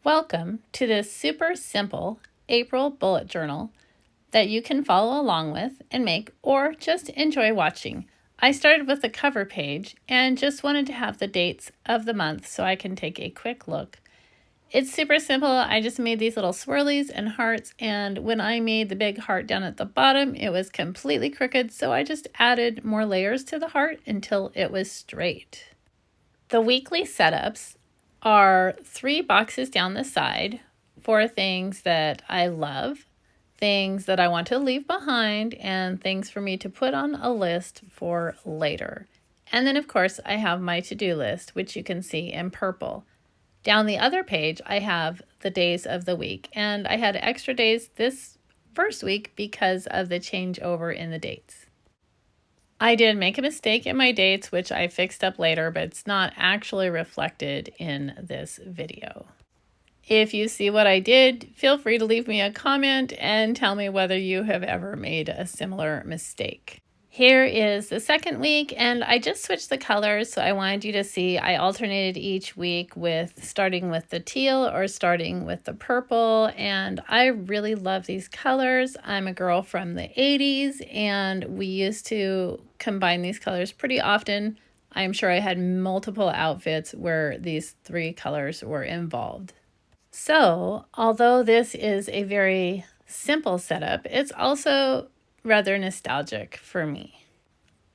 Welcome to this super simple April bullet journal that you can follow along with and make or just enjoy watching. I started with the cover page and just wanted to have the dates of the month so I can take a quick look. It's super simple. I just made these little swirlies and hearts, and when I made the big heart down at the bottom, it was completely crooked, so I just added more layers to the heart until it was straight. The weekly setups are 3 boxes down the side for things that I love, things that I want to leave behind, and things for me to put on a list for later. And then, of course, I have my to-do list, which you can see in purple. Down the other page, I have the days of the week, and I had extra days this first week because of the changeover in the dates. I did make a mistake in my dates, which I fixed up later, but it's not actually reflected in this video. If you see what I did, feel free to leave me a comment and tell me whether you have ever made a similar mistake. Here is the second week, and I just switched the colors, so I wanted you to see I alternated each week with starting with the teal or starting with the purple, and I really love these colors. I'm a girl from the 80s, and we used to combine these colors pretty often. I'm sure I had multiple outfits where these 3 colors were involved. So, although this is a very simple setup, it's also rather nostalgic for me.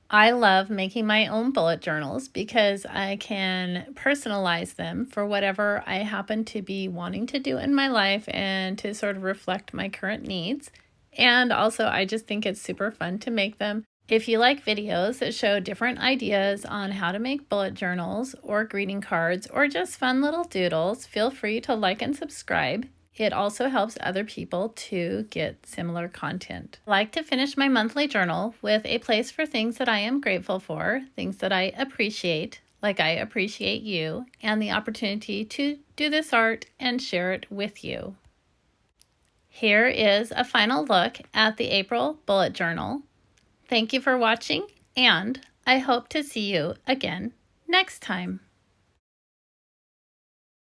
I love making my own bullet journals because I can personalize them for whatever I happen to be wanting to do in my life and to sort of reflect my current needs. And also, I just think it's super fun to make them. If you like videos that show different ideas on how to make bullet journals or greeting cards or just fun little doodles, feel free to like and subscribe. It also helps other people to get similar content. I like to finish my monthly journal with a place for things that I am grateful for, things that I appreciate, like I appreciate you, and the opportunity to do this art and share it with you. Here is a final look at the April bullet journal. Thank you for watching, and I hope to see you again next time.